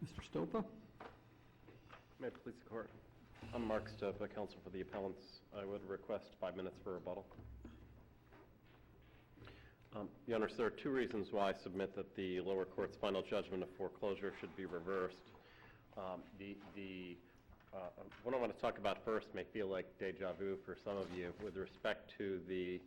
Mr. Stopa? May it please the court. I'm Mark Stopa, counsel for the appellants. I would request 5 minutes for rebuttal. Your Honor, there are two reasons why I submit that the lower court's final judgment of foreclosure should be reversed. What I want to talk about first may feel like deja vu for some of you with respect to the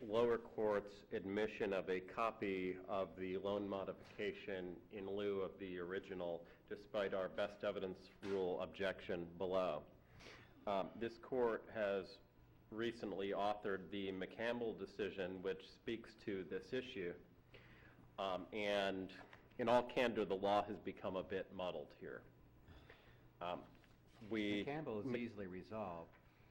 lower court's admission of a copy of the loan modification in lieu of the original, despite our best evidence rule objection below. This court has recently authored the McCampbell decision, which speaks to this issue. And in all candor, the law has become a bit muddled here. McCampbell is easily resolved.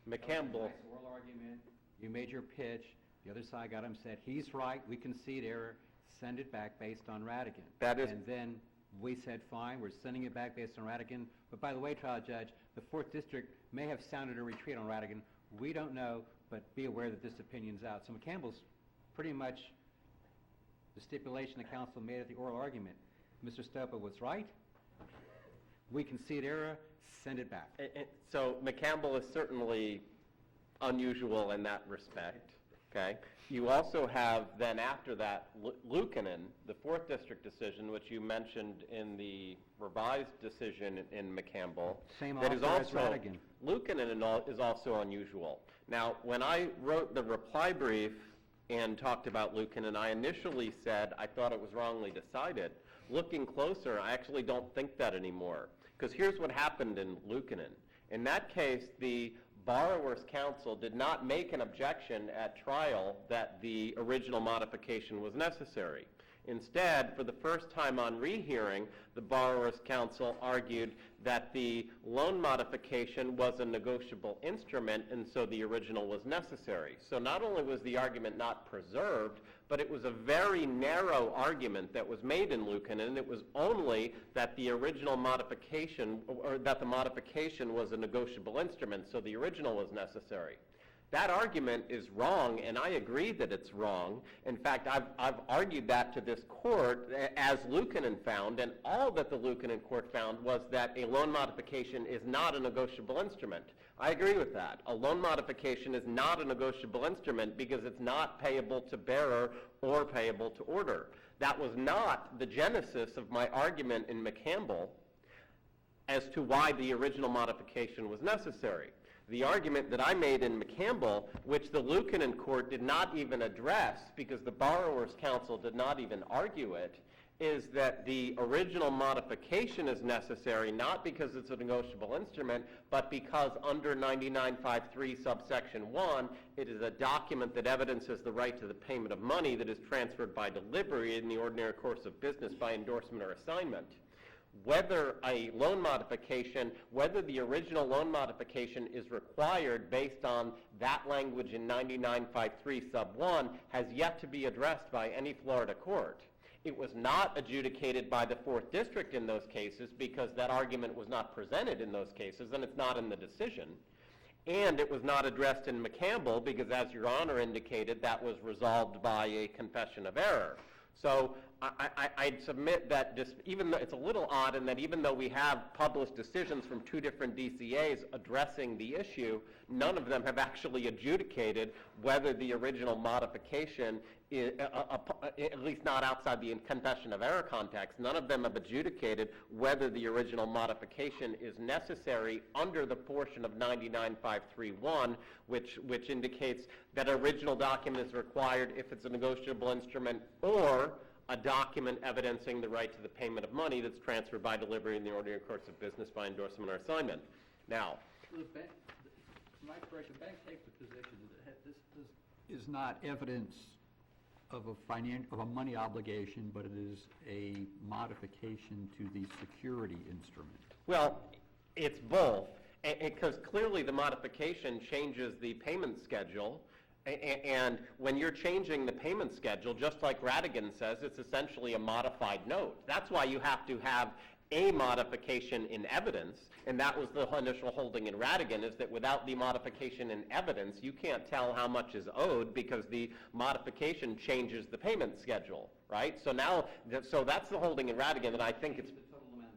McCampbell. Nice oral argument. You made your pitch. The other side got him, said, he's right, we concede error, send it back based on Radigan. That is. And then we said, fine, we're sending it back based on Radigan. But by the way, trial judge, the 4th District may have sounded a retreat on Radigan. We don't know, but be aware that this opinion's out. So McCampbell's pretty much the stipulation the counsel made at the oral argument. Mr. Stopa was right. We concede error, send it back. So McCampbell is certainly unusual in that respect. Okay. You also have then after that Luukkonen, the 4th District decision, which you mentioned in the revised decision in McCampbell. Same author as Radigan. Luukkonen is also unusual. Now, when I wrote the reply brief and talked about Luukkonen, I initially said I thought it was wrongly decided. Looking closer, I actually don't think that anymore. Because here's what happened in Luukkonen. In that case, the borrower's counsel did not make an objection at trial that the original modification was necessary. Instead, for the first time on rehearing, the borrower's counsel argued that the loan modification was a negotiable instrument, and so the original was necessary. So not only was the argument not preserved, but it was a very narrow argument that was made in Luukkonen. It was only that the original modification, or that the modification was a negotiable instrument, so the original was necessary. That argument is wrong, and I agree that it's wrong. In fact, I've argued that to this court, as Luukkonen found, and all that the Luukkonen court found was that a loan modification is not a negotiable instrument. I agree with that. A loan modification is not a negotiable instrument because it's not payable to bearer or payable to order. That was not the genesis of my argument in McCampbell as to why the original modification was necessary. The argument that I made in McCampbell, which the Luukkonen court did not even address because the borrower's counsel did not even argue it, is that the original modification is necessary not because it's a negotiable instrument, but because under 9953 subsection 1, it is a document that evidences the right to the payment of money that is transferred by delivery in the ordinary course of business by endorsement or assignment. Whether a loan modification, whether the original loan modification is required based on that language in 9953 sub 1 has yet to be addressed by any Florida court. It was not adjudicated by the 4th District in those cases because that argument was not presented in those cases, and it's not in the decision. And it was not addressed in McCampbell because, as Your Honor indicated, that was resolved by a confession of error. So I'd submit that even though it's a little odd in that even though we have published decisions from 2 different DCAs addressing the issue, none of them have actually adjudicated whether the original modification, at least not outside the confession of error context, none of them have adjudicated whether the original modification is necessary under the portion of 99531, which indicates that original document is required if it's a negotiable instrument or a document evidencing the right to the payment of money that's transferred by delivery in the ordinary course of business by endorsement or assignment. Now, The bank takes the position that this is not evidence of a money obligation, but it is a modification to the security instrument. well, it's both, because clearly the modification changes the payment schedule. And when you're changing the payment schedule, just like Radigan says, it's essentially a modified note. That's why you have to have a modification in evidence, and that was the initial holding in Radigan, is that without the modification in evidence, you can't tell how much is owed because the modification changes the payment schedule, right? So that's the holding in Radigan, and I think it's... The total amount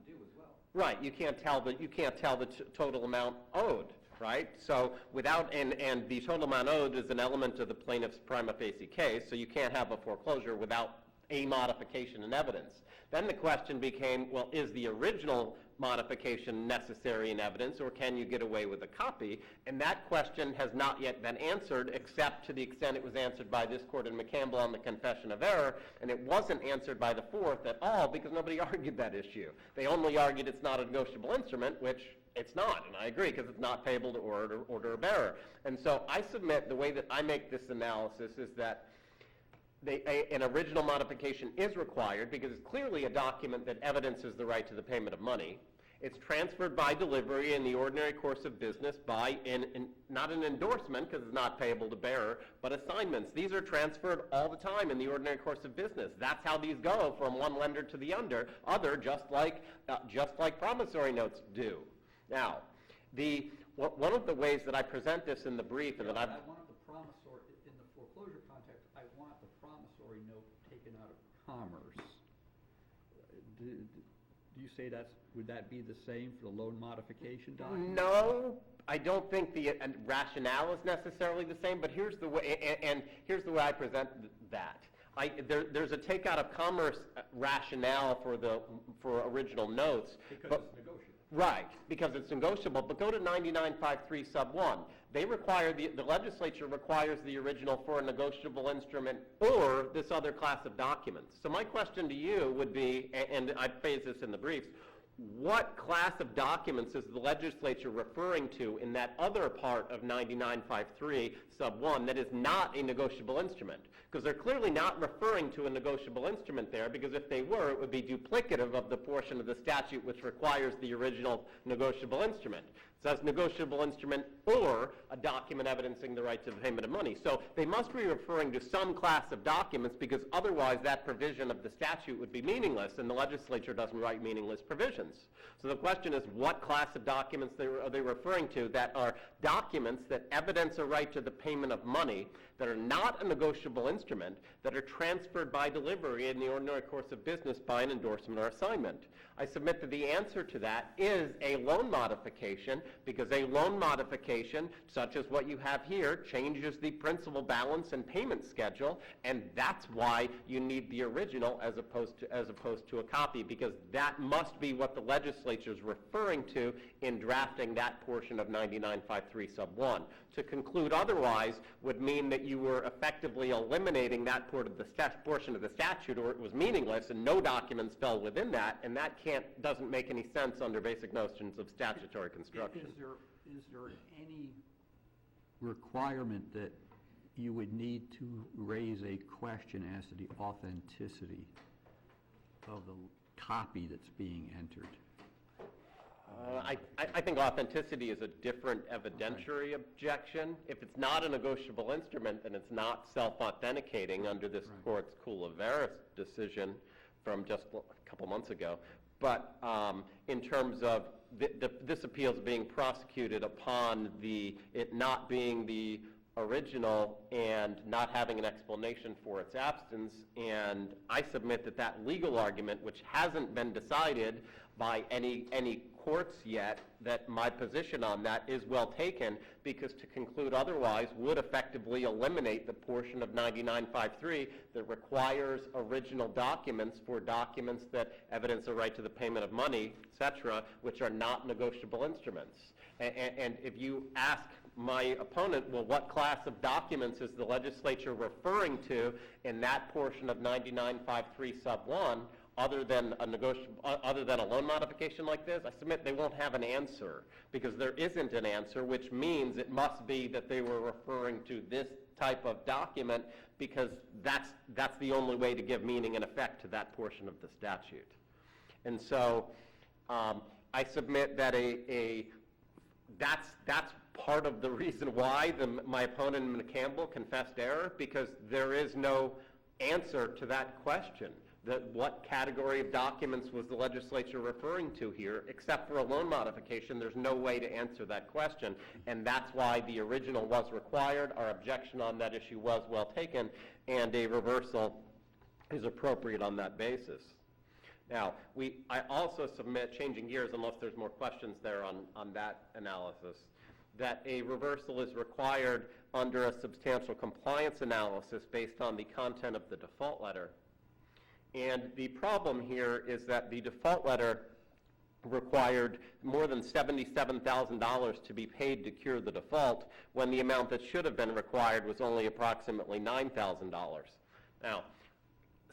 Right, you can't tell the total amount owed, right? So without, and the total amount owed is an element of the plaintiff's prima facie case, so you can't have a foreclosure without a modification in evidence. Then the question became, well, is the original modification necessary in evidence, or can you get away with a copy? And that question has not yet been answered, except to the extent it was answered by this court in McCampbell on the confession of error, and it wasn't answered by the Fourth at all because nobody argued that issue. They only argued it's not a negotiable instrument, which it's not, and I agree, because it's not payable to order or bearer. And so I submit the way that I make this analysis is that an original modification is required because it's clearly a document that evidences the right to the payment of money. It's transferred by delivery in the ordinary course of business by, not an endorsement because it's not payable to bearer, but assignments. These are transferred all the time in the ordinary course of business. That's how these go from one lender to the other, just like promissory notes do. Now, one of the ways that I present this in the brief, and that I want the promissory, in the foreclosure context, I want the promissory note taken out of commerce. Do you say would that be the same for the loan modification document? No, I don't think the rationale is necessarily the same, but here's the way, and here's the way I present that. There's a take out of commerce rationale for original notes. Because it's negotiable. Right, because it's negotiable, but go to 9953 sub 1. They require, the legislature requires the original for a negotiable instrument or this other class of documents. So my question to you would be, and I phrase this in the briefs, what class of documents is the legislature referring to in that other part of 9953 sub 1 that is not a negotiable instrument? Because they're clearly not referring to a negotiable instrument there, because if they were, it would be duplicative of the portion of the statute which requires the original negotiable instrument. It says negotiable instrument or a document evidencing the right to the payment of money. So they must be referring to some class of documents, because otherwise that provision of the statute would be meaningless, and the legislature doesn't write meaningless provisions. So the question is, what class of documents are they referring to that are documents that evidence a right to the payment of money, that are not a negotiable instrument, that are transferred by delivery in the ordinary course of business by an endorsement or assignment? I submit that the answer to that is a loan modification, because a loan modification, such as what you have here, changes the principal balance and payment schedule, and that's why you need the original as opposed to a copy, because that must be what the legislature is referring to in drafting that portion of 9953 sub 1. To conclude otherwise would mean that you were effectively eliminating that portion of the statute, or it was meaningless and no documents fell within that, and that doesn't make any sense under basic notions of statutory construction. Is there any requirement that you would need to raise a question as to the authenticity of the copy that's being entered? I think authenticity is a different evidentiary objection. If it's not a negotiable instrument, then it's not self-authenticating under this court's Couliveris decision from just a couple months ago. But in terms of this appeal is being prosecuted upon it not being the original and not having an explanation for its absence, and I submit that legal argument, which hasn't been decided by any courts yet, that my position on that is well taken, because to conclude otherwise would effectively eliminate the portion of 9953 that requires original documents for documents that evidence a right to the payment of money, etc., which are not negotiable instruments. And if you ask my opponent, well, what class of documents is the legislature referring to in that portion of 9953 sub 1, other than a loan modification like this, I submit they won't have an answer, because there isn't an answer, which means it must be that they were referring to this type of document, because that's the only way to give meaning and effect to that portion of the statute. And so I submit that that's part of the reason why my opponent McCampbell confessed error, because there is no answer to that question. What category of documents was the legislature referring to here? Except for a loan modification, there's no way to answer that question, and that's why the original was required. Our objection on that issue was well taken, and a reversal is appropriate on that basis. Now, I also submit, changing gears unless there's more questions there on that analysis, that a reversal is required under a substantial compliance analysis based on the content of the default letter. And the problem here is that the default letter required more than $77,000 to be paid to cure the default, when the amount that should have been required was only approximately $9,000. Now,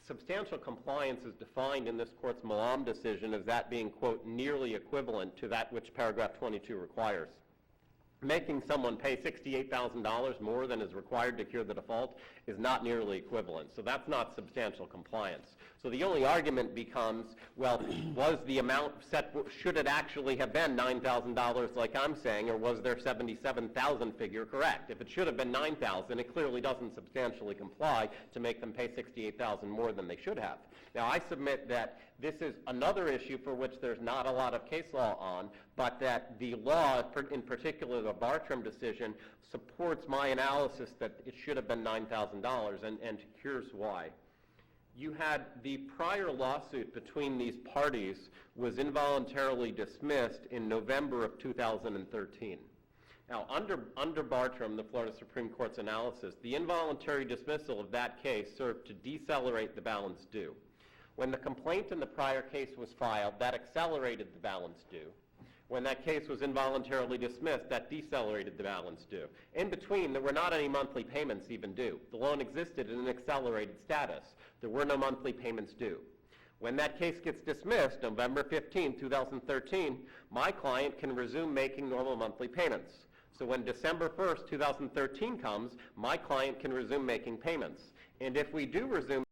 substantial compliance is defined in this court's Malam decision as that being, quote, nearly equivalent to that which paragraph 22 requires. Making someone pay $68,000 more than is required to cure the default is not nearly equivalent. So that's not substantial compliance. So the only argument becomes, well, was the amount set, should it actually have been $9,000 like I'm saying, or was their $77,000 figure correct? If it should have been $9,000, it clearly doesn't substantially comply to make them pay $68,000 more than they should have. Now, I submit that this is another issue for which there's not a lot of case law on, but that the law, in particular the Bartram decision, supports my analysis that it should have been $9,000, and here's why. You had the prior lawsuit between these parties was involuntarily dismissed in November of 2013. Now, under Bartram, the Florida Supreme Court's analysis, the involuntary dismissal of that case served to decelerate the balance due. When the complaint in the prior case was filed, that accelerated the balance due. When that case was involuntarily dismissed, that decelerated the balance due. In between, there were not any monthly payments even due. The loan existed in an accelerated status. There were no monthly payments due. When that case gets dismissed, November 15, 2013, my client can resume making normal monthly payments. So when December 1st, 2013 comes, my client can resume making payments. And if we do resume